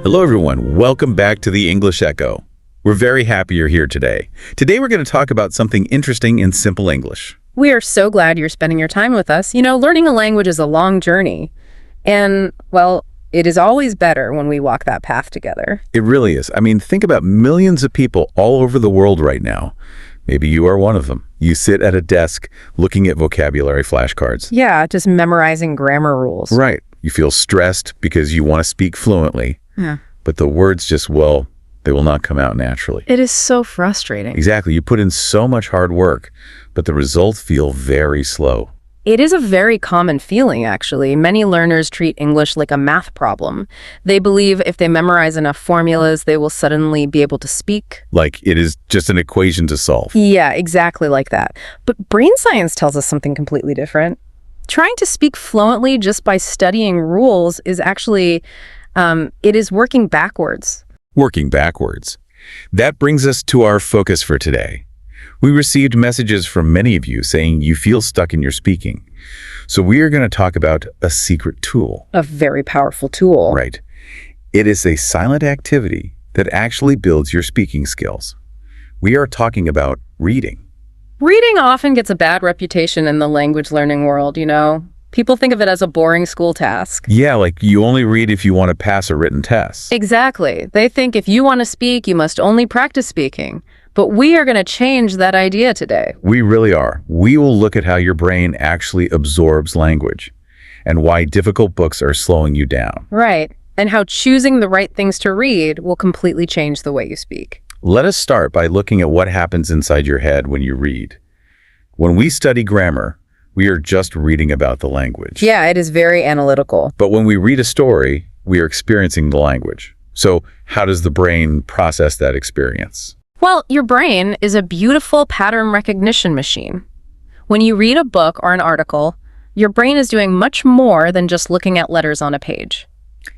Hello everyone, welcome back to the English Echo. We're very happy you're here today. Today we're going to talk about something interesting in simple English. We are so glad you're spending your time with us. You know, learning a language is a long journey. And, well, it is always better when we walk that path together. It really is. I mean, think about millions of people all over the world right now. Maybe you are one of them. You sit at a desk looking at vocabulary flashcards. Yeah, just memorizing grammar rules. Right. You feel stressed because you want to speak fluently. Yeah. But the words just, well, they will not come out naturally. It is so frustrating. Exactly. You put in so much hard work, but the results feel very slow. It is a very common feeling, actually. Many learners treat English like a math problem. They believe if they memorize enough formulas, they will suddenly be able to speak. Like it is just an equation to solve. Yeah, exactly like that. But brain science tells us something completely different. Trying to speak fluently just by studying rules is actually, it is working backwards. Working backwards. That brings us to our focus for today. We received messages from many of you saying you feel stuck in your speaking. So we are going to talk about a secret tool. A very powerful tool. Right. It is a silent activity that actually builds your speaking skills. We are talking about reading. Reading often gets a bad reputation in the language learning world, you know. People think of it as a boring school task. Yeah, like you only read if you want to pass a written test. Exactly. They think if you want to speak, you must only practice speaking. But we are going to change that idea today. We really are. We will look at how your brain actually absorbs language and why difficult books are slowing you down. Right. And how choosing the right things to read will completely change the way you speak. Let us start by looking at what happens inside your head when you read. When we study grammar, we are just reading about the language. Yeah, it is very analytical. But when we read a story, we are experiencing the language. So how does the brain process that experience? Well, your brain is a beautiful pattern recognition machine. When you read a book or an article, your brain is doing much more than just looking at letters on a page.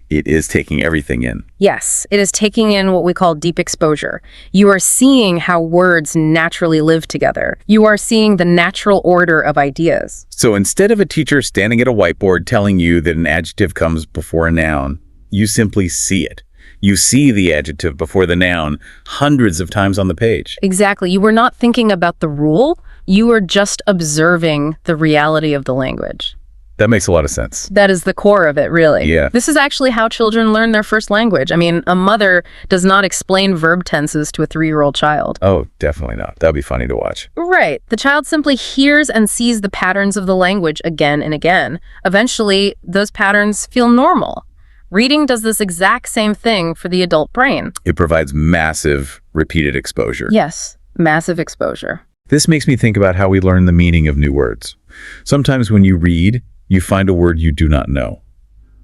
It is taking everything in. Yes, it is taking in what we call deep exposure. You are seeing how words naturally live together. You are seeing the natural order of ideas. So instead of a teacher standing at a whiteboard telling you that an adjective comes before a noun, you simply see it. You see the adjective before the noun hundreds of times on the page. Exactly. You were not thinking about the rule. You were just observing the reality of the language. That makes a lot of sense. That is the core of it, really. Yeah. This is actually how children learn their first language. I mean, a mother does not explain verb tenses to a 3-year-old child. Oh, definitely not. That would be funny to watch. Right. The child simply hears and sees the patterns of the language again and again. Eventually, those patterns feel normal. Reading does this exact same thing for the adult brain. It provides massive, repeated exposure. Yes, massive exposure. This makes me think about how we learn the meaning of new words. Sometimes when you read, you find a word you do not know.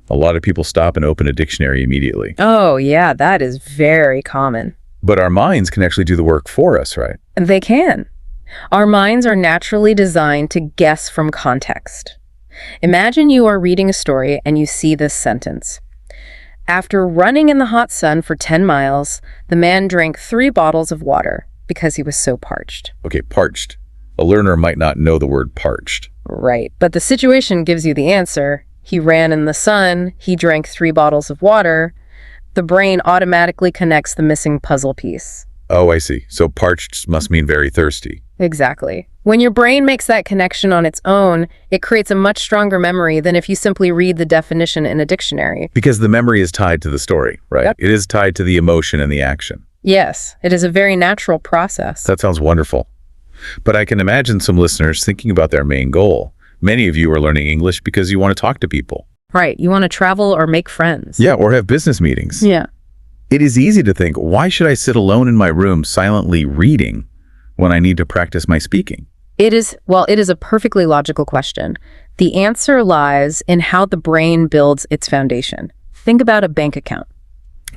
A lot of people stop and open a dictionary immediately. Oh, yeah, that is very common. But our minds can actually do the work for us, right? And they can. Our minds are naturally designed to guess from context. Imagine you are reading a story and you see this sentence. After running in the hot sun for 10 miles, the man drank 3 bottles of water because he was so parched. Okay, parched. A learner might not know the word parched. Right, but the situation gives you the answer. He ran in the sun, he drank 3 bottles of water. The brain automatically connects the missing puzzle piece. Oh, I see. So parched must mean very thirsty. Exactly. When your brain makes that connection on its own, it creates a much stronger memory than if you simply read the definition in a dictionary. Because the memory is tied to the story, right? Yep. It is tied to the emotion and the action. Yes, it is a very natural process. That sounds wonderful. But I can imagine some listeners thinking about their main goal. Many of you are learning English because you want to talk to people. Right, you want to travel or make friends. Yeah, or have business meetings. Yeah. It is easy to think, why should I sit alone in my room silently reading when I need to practice my speaking? It is a perfectly logical question. The answer lies in how the brain builds its foundation. Think about a bank account.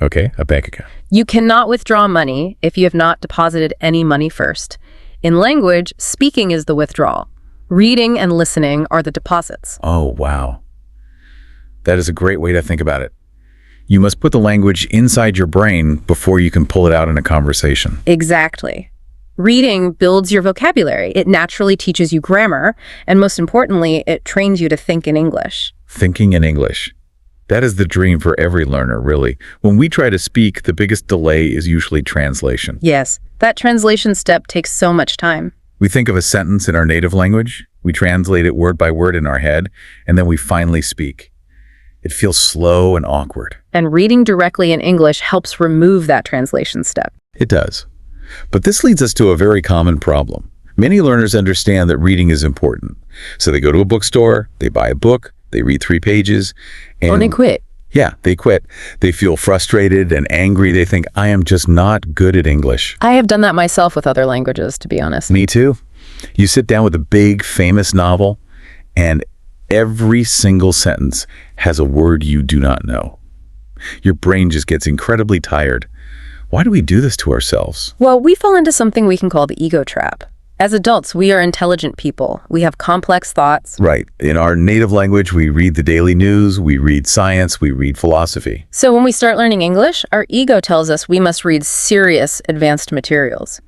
Okay, a bank account. You cannot withdraw money if you have not deposited any money first. In language, speaking is the withdrawal. Reading and listening are the deposits. Oh, wow. That is a great way to think about it. You must put the language inside your brain before you can pull it out in a conversation. Exactly. Reading builds your vocabulary. It naturally teaches you grammar, and most importantly, it trains you to think in English. Thinking in English. That is the dream for every learner, really. When we try to speak, the biggest delay is usually translation. Yes, that translation step takes so much time. We think of a sentence in our native language, we translate it word by word in our head, and then we finally speak. It feels slow and awkward. And reading directly in English helps remove that translation step. It does. But this leads us to a very common problem. Many learners understand that reading is important. So they go to a bookstore, they buy a book, they read 3 pages, and they quit. Yeah, they quit. They feel frustrated and angry. They think, I am just not good at English. I have done that myself with other languages, to be honest. Me too. You sit down with a big, famous novel, and every single sentence has a word you do not know. Your brain just gets incredibly tired. Why do we do this to ourselves? Well, we fall into something we can call the ego trap. As adults, we are intelligent people. We have complex thoughts. Right. In our native language, we read the daily news, we read science, we read philosophy. So when we start learning English, our ego tells us we must read serious, advanced materials.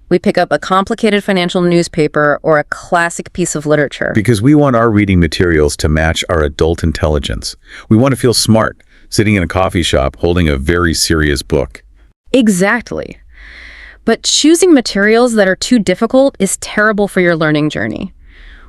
We pick up a complicated financial newspaper or a classic piece of literature. Because we want our reading materials to match our adult intelligence. We want to feel smart, sitting in a coffee shop holding a very serious book. Exactly. But choosing materials that are too difficult is terrible for your learning journey.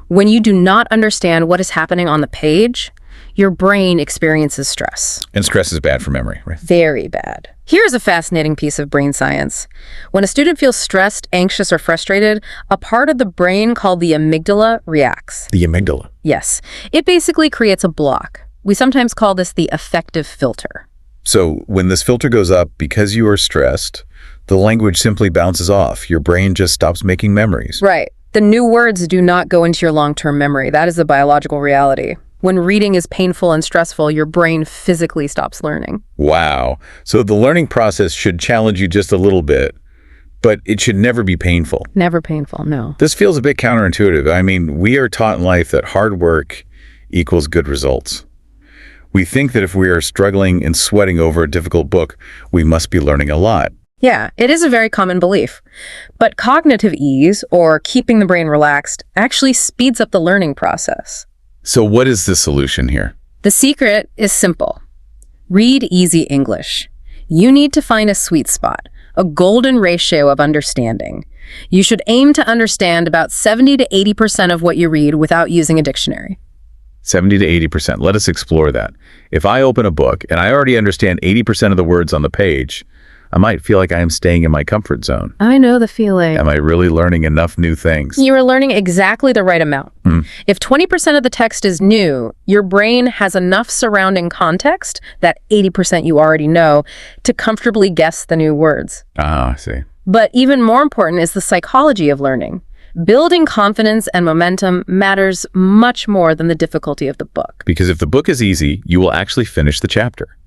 When you do not understand what is happening on the page, your brain experiences stress. And stress is bad for memory, right? Very bad. Here's a fascinating piece of brain science. When a student feels stressed, anxious, or frustrated, a part of the brain called the amygdala reacts. The amygdala. Yes. It basically creates a block. We sometimes call this the affective filter. So when this filter goes up because you are stressed, the language simply bounces off. Your brain just stops making memories. Right. The new words do not go into your long-term memory. That is a biological reality. When reading is painful and stressful, your brain physically stops learning. Wow. So the learning process should challenge you just a little bit, but it should never be painful. Never painful, no. This feels a bit counterintuitive. I mean, we are taught in life that hard work equals good results. We think that if we are struggling and sweating over a difficult book, we must be learning a lot. Yeah, it is a very common belief. But cognitive ease, or keeping the brain relaxed, actually speeds up the learning process. So what is the solution here? The secret is simple. Read easy English. You need to find a sweet spot, a golden ratio of understanding. You should aim to understand about 70 to 80% of what you read without using a dictionary. 70 to 80%. Let us explore that. If I open a book and I already understand 80% of the words on the page, I might feel like I am staying in my comfort zone. I know the feeling. Am I really learning enough new things? You are learning exactly the right amount. If 20% of the text is new, your brain has enough surrounding context, that 80% you already know, to comfortably guess the new words. Ah, I see. But even more important is the psychology of learning. Building confidence and momentum matters much more than the difficulty of the book. Because if the book is easy, you will actually finish the chapter.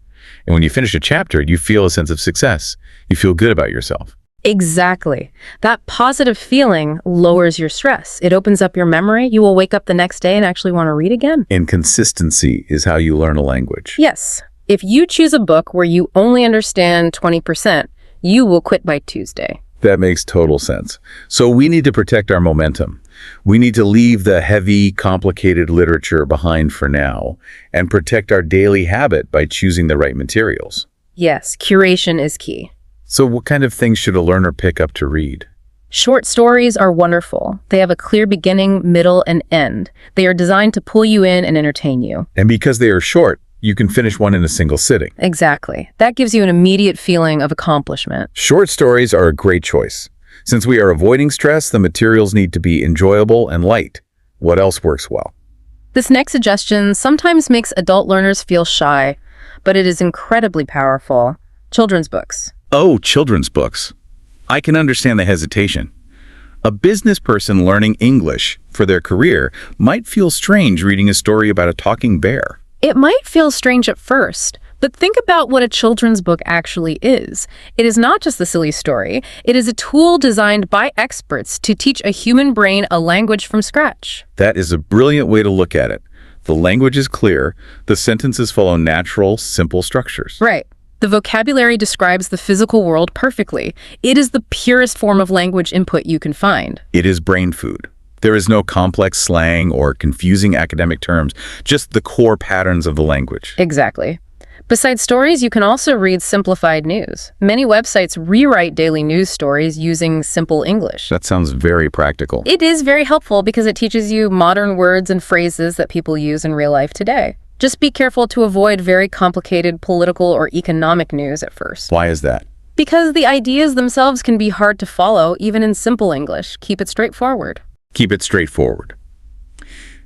And when you finish a chapter, you feel a sense of success. You feel good about yourself. Exactly. That positive feeling lowers your stress. It opens up your memory. You will wake up the next day and actually want to read again. And consistency is how you learn a language. Yes. If you choose a book where you only understand 20%, you will quit by Tuesday. That makes total sense. So we need to protect our momentum. We need to leave the heavy, complicated literature behind for now and protect our daily habit by choosing the right materials. Yes, curation is key. So what kind of things should a learner pick up to read? Short stories are wonderful. They have a clear beginning, middle, and end. They are designed to pull you in and entertain you. And because they are short, you can finish one in a single sitting. Exactly. That gives you an immediate feeling of accomplishment. Short stories are a great choice. Since we are avoiding stress, the materials need to be enjoyable and light. What else works well? This next suggestion sometimes makes adult learners feel shy, but it is incredibly powerful. Children's books. Oh, children's books. I can understand the hesitation. A business person learning English for their career might feel strange reading a story about a talking bear. It might feel strange at first, but think about what a children's book actually is. It is not just a silly story. It is a tool designed by experts to teach a human brain a language from scratch. That is a brilliant way to look at it. The language is clear. The sentences follow natural, simple structures. Right. The vocabulary describes the physical world perfectly. It is the purest form of language input you can find. It is brain food. There is no complex slang or confusing academic terms, just the core patterns of the language. Exactly. Besides stories, you can also read simplified news. Many websites rewrite daily news stories using simple English. That sounds very practical. It is very helpful because it teaches you modern words and phrases that people use in real life today. Just be careful to avoid very complicated political or economic news at first. Why is that? Because the ideas themselves can be hard to follow, even in simple English. Keep it straightforward. Keep it straightforward.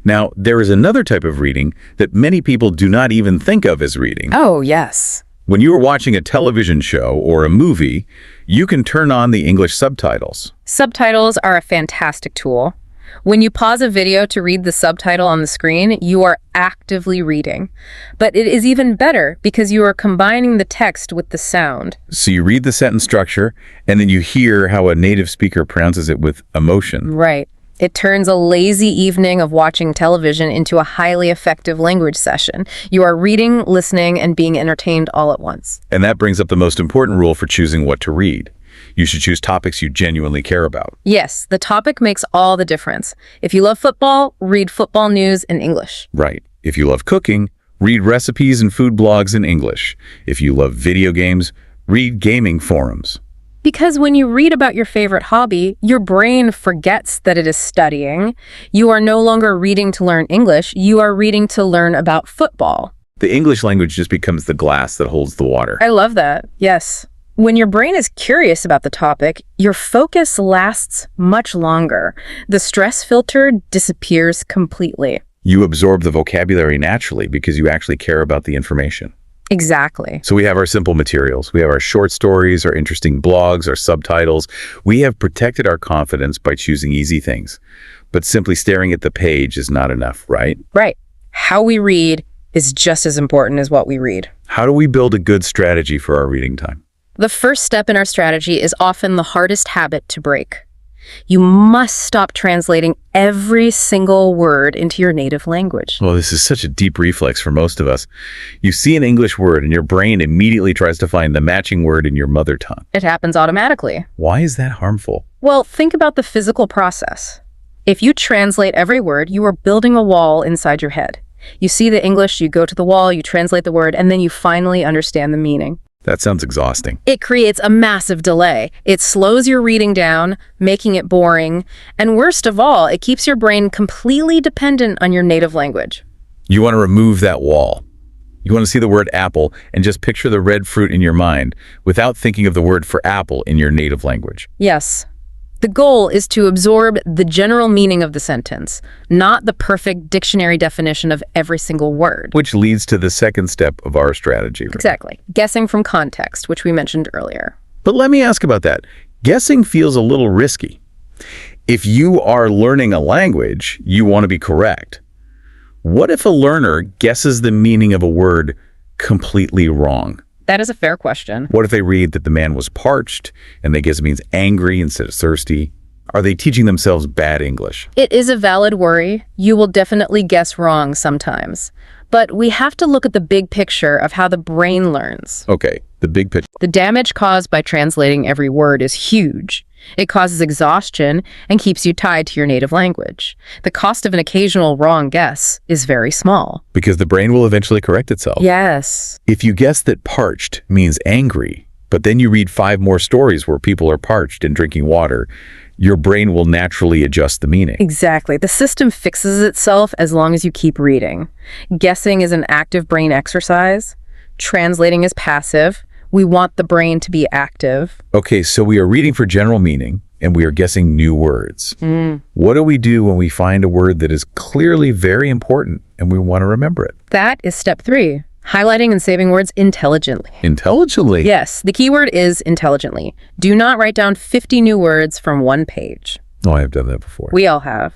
Now, there is another type of reading that many people do not even think of as reading. Oh, yes. When you are watching a television show or a movie, you can turn on the English subtitles. Subtitles are a fantastic tool. When you pause a video to read the subtitle on the screen, you are actively reading. But it is even better because you are combining the text with the sound. So you read the sentence structure, and then you hear how a native speaker pronounces it with emotion. Right. It turns a lazy evening of watching television into a highly effective language session. You are reading, listening, and being entertained all at once. And that brings up the most important rule for choosing what to read. You should choose topics you genuinely care about. Yes, the topic makes all the difference. If you love football, read football news in English. Right. If you love cooking, read recipes and food blogs in English. If you love video games, read gaming forums. Because when you read about your favorite hobby, your brain forgets that it is studying. You are no longer reading to learn English, you are reading to learn about football. The English language just becomes the glass that holds the water. I love that, yes. When your brain is curious about the topic, your focus lasts much longer. The stress filter disappears completely. You absorb the vocabulary naturally because you actually care about the information. Exactly. So we have our simple materials. We have our short stories, our interesting blogs, our subtitles. We have protected our confidence by choosing easy things. But simply staring at the page is not enough, right? Right. How we read is just as important as what we read. How do we build a good strategy for our reading time? The first step in our strategy is often the hardest habit to break. You must stop translating every single word into your native language. Well, this is such a deep reflex for most of us. You see an English word and your brain immediately tries to find the matching word in your mother tongue. It happens automatically. Why is that harmful? Well, think about the physical process. If you translate every word, you are building a wall inside your head. You see the English, you go to the wall, you translate the word, and then you finally understand the meaning. That sounds exhausting. It creates a massive delay. It slows your reading down, making it boring. And worst of all, it keeps your brain completely dependent on your native language. You want to remove that wall. You want to see the word apple and just picture the red fruit in your mind without thinking of the word for apple in your native language. Yes. The goal is to absorb the general meaning of the sentence, not the perfect dictionary definition of every single word. Which leads to the second step of our strategy. Right? Exactly. Guessing from context, which we mentioned earlier. But let me ask about that. Guessing feels a little risky. If you are learning a language, you want to be correct. What if a learner guesses the meaning of a word completely wrong? That is a fair question. What if they read that the man was parched and they guess it means angry instead of thirsty? Are they teaching themselves bad English? It is a valid worry. You will definitely guess wrong sometimes. But we have to look at the big picture of how the brain learns. Okay, the big picture. The damage caused by translating every word is huge. It causes exhaustion and keeps you tied to your native language. The cost of an occasional wrong guess is very small. Because the brain will eventually correct itself. Yes. If you guess that parched means angry, but then you read 5 more stories where people are parched and drinking water, your brain will naturally adjust the meaning. Exactly. The system fixes itself as long as you keep reading. Guessing is an active brain exercise. Translating is passive. We want the brain to be active. Okay, so we are reading for general meaning, and we are guessing new words. What do we do when we find a word that is clearly very important and we want to remember it? That is step 3. Highlighting and saving words intelligently. Intelligently? Yes, the key word is intelligently. Do not write down 50 new words from one page. Oh, I have done that before. We all have.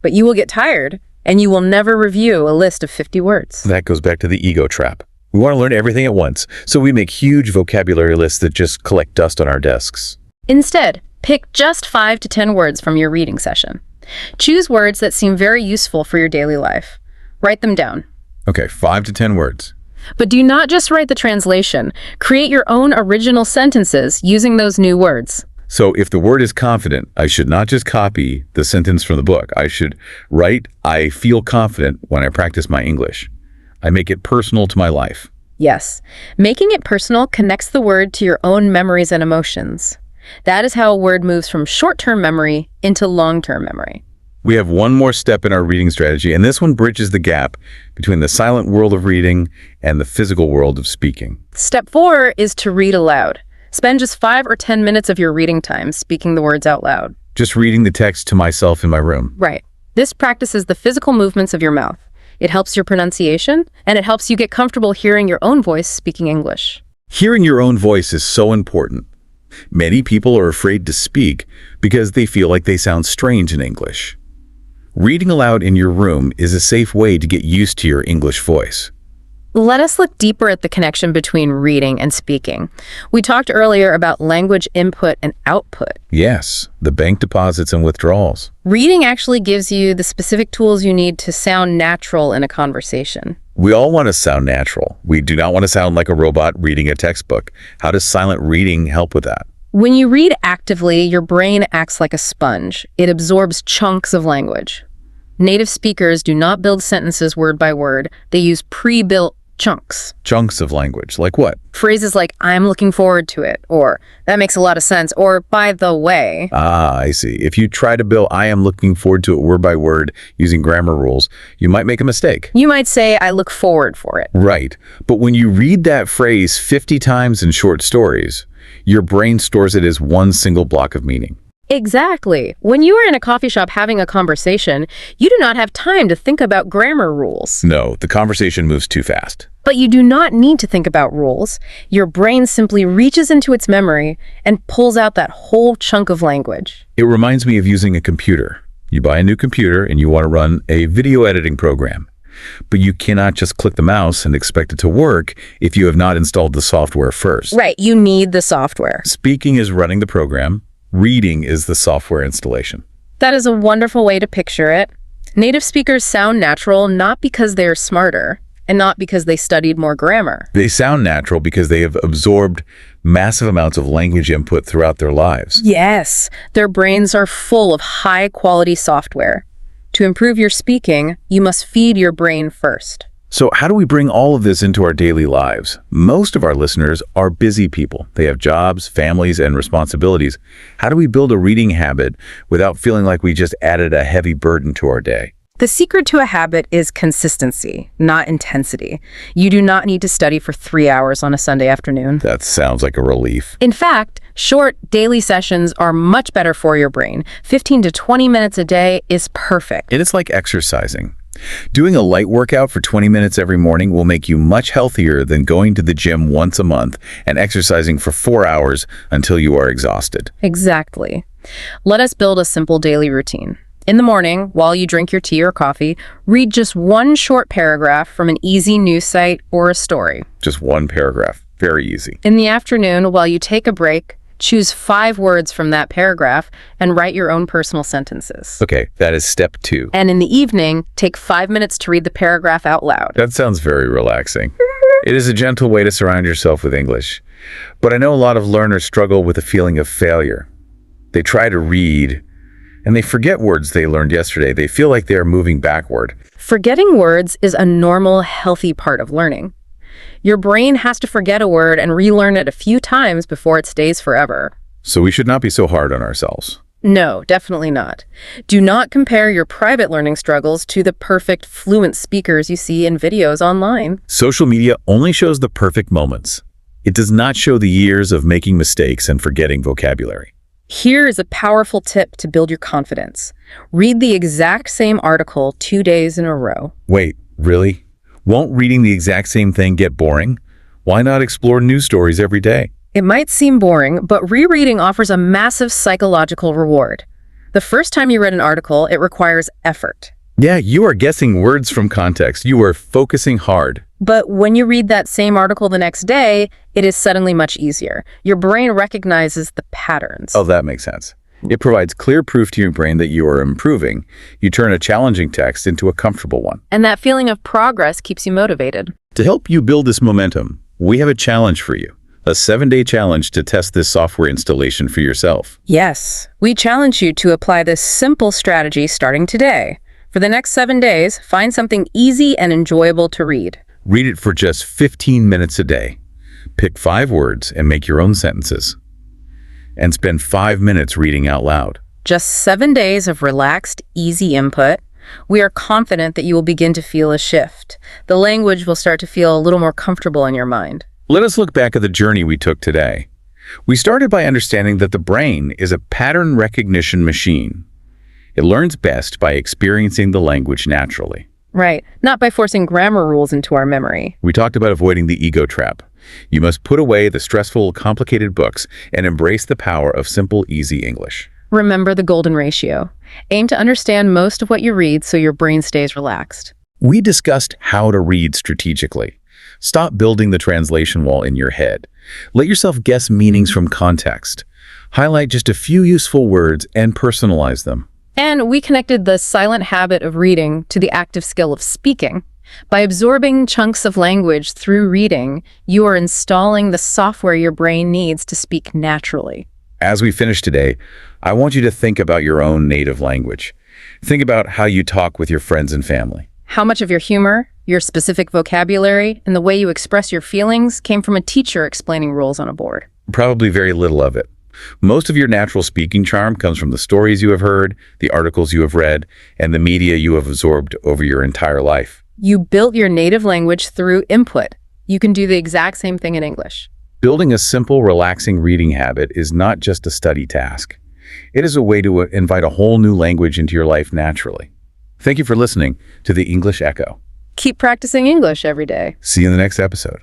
But you will get tired, and you will never review a list of 50 words. That goes back to the ego trap. We want to learn everything at once, so we make huge vocabulary lists that just collect dust on our desks. Instead, pick just 5 to 10 words from your reading session. Choose words that seem very useful for your daily life. Write them down. Okay, 5 to 10 words. But do not just write the translation. Create your own original sentences using those new words. So if the word is confident, I should not just copy the sentence from the book. I should write, I feel confident when I practice my English. I make it personal to my life. Yes, making it personal connects the word to your own memories and emotions. That is how a word moves from short-term memory into long-term memory. We have one more step in our reading strategy, and this one bridges the gap between the silent world of reading and the physical world of speaking. Step 4 is to read aloud. Spend just 5 or 10 minutes of your reading time speaking the words out loud. Just reading the text to myself in my room. Right. This practices the physical movements of your mouth. It helps your pronunciation, and it helps you get comfortable hearing your own voice speaking English. Hearing your own voice is so important. Many people are afraid to speak because they feel like they sound strange in English. Reading aloud in your room is a safe way to get used to your English voice. Let us look deeper at the connection between reading and speaking. We talked earlier about language input and output. Yes, the bank deposits and withdrawals. Reading actually gives you the specific tools you need to sound natural in a conversation. We all want to sound natural. We do not want to sound like a robot reading a textbook. How does silent reading help with that? When you read actively, your brain acts like a sponge. It absorbs chunks of language. Native speakers do not build sentences word by word. They use pre-built chunks. Chunks of language, like what? Phrases like, I'm looking forward to it, or that makes a lot of sense, or by the way. Ah, I see. If you try to build I am looking forward to it word by word using grammar rules, you might make a mistake. You might say, I look forward for it. Right. But when you read that phrase 50 times in short stories, your brain stores it as one single block of meaning. Exactly. When you are in a coffee shop having a conversation, you do not have time to think about grammar rules. No, the conversation moves too fast. But you do not need to think about rules. Your brain simply reaches into its memory and pulls out that whole chunk of language. It reminds me of using a computer. You buy a new computer and you want to run a video editing program. But you cannot just click the mouse and expect it to work if you have not installed the software first. Right, you need the software. Speaking is running the program. Reading is the software installation. That is a wonderful way to picture it. Native speakers sound natural not because they are smarter and not because they studied more grammar. They sound natural because they have absorbed massive amounts of language input throughout their lives. Yes, their brains are full of high-quality software. To improve your speaking, you must feed your brain first. So how do we bring all of this into our daily lives? Most of our listeners are busy people. They have jobs, families, and responsibilities. How do we build a reading habit without feeling like we just added a heavy burden to our day? The secret to a habit is consistency, not intensity. You do not need to study for 3 hours on a Sunday afternoon. That sounds like a relief. In fact, short daily sessions are much better for your brain. 15 to 20 minutes a day is perfect. It is like exercising. Doing a light workout for 20 minutes every morning will make you much healthier than going to the gym once a month and exercising for 4 hours until you are exhausted. Exactly. Let us build a simple daily routine. In the morning, while you drink your tea or coffee, read just one short paragraph from an easy news site or a story. Just one paragraph. Very easy. In the afternoon, while you take a break, choose 5 words from that paragraph and write your own personal sentences. Okay, that is step 2. And in the evening, take 5 minutes to read the paragraph out loud. That sounds very relaxing. It is a gentle way to surround yourself with English. But I know a lot of learners struggle with a feeling of failure. They try to read, and they forget words they learned yesterday. They feel like they are moving backward. Forgetting words is a normal, healthy part of learning. Your brain has to forget a word and relearn it a few times before it stays forever. So we should not be so hard on ourselves. No, definitely not. Do not compare your private learning struggles to the perfect, fluent speakers you see in videos online. Social media only shows the perfect moments. It does not show the years of making mistakes and forgetting vocabulary. Here is a powerful tip to build your confidence. Read the exact same article 2 days in a row. Wait, really? Won't reading the exact same thing get boring? Why not explore news stories every day? It might seem boring, but rereading offers a massive psychological reward. The first time you read an article, it requires effort. Yeah, you are guessing words from context. You are focusing hard. But when you read that same article the next day, it is suddenly much easier. Your brain recognizes the patterns. Oh, that makes sense. It provides clear proof to your brain that you are improving. You turn a challenging text into a comfortable one. And that feeling of progress keeps you motivated. To help you build this momentum, we have a challenge for you. a 7-day challenge to test this software installation for yourself. Yes, we challenge you to apply this simple strategy starting today. For the next 7 days, find something easy and enjoyable to read. Read it for just 15 minutes a day. Pick 5 words and make your own sentences. And spend 5 minutes reading out loud. Just 7 days of relaxed, easy input. We are confident that you will begin to feel a shift. The language will start to feel a little more comfortable in your mind. Let us look back at the journey we took today. We started by understanding that the brain is a pattern recognition machine. It learns best by experiencing the language naturally. Right, not by forcing grammar rules into our memory. We talked about avoiding the ego trap. You must put away the stressful, complicated books and embrace the power of simple, easy English. Remember the golden ratio. Aim to understand most of what you read so your brain stays relaxed. We discussed how to read strategically. Stop building the translation wall in your head. Let yourself guess meanings from context. Highlight just a few useful words and personalize them. And we connected the silent habit of reading to the active skill of speaking. By absorbing chunks of language through reading, you are installing the software your brain needs to speak naturally. As we finish today, I want you to think about your own native language. Think about how you talk with your friends and family. How much of your humor, your specific vocabulary, and the way you express your feelings came from a teacher explaining rules on a board? Probably very little of it. Most of your natural speaking charm comes from the stories you have heard, the articles you have read, and the media you have absorbed over your entire life. You built your native language through input. You can do the exact same thing in English. Building a simple, relaxing reading habit is not just a study task. It is a way to invite a whole new language into your life naturally. Thank you for listening to the English Echo. Keep practicing English every day. See you in the next episode.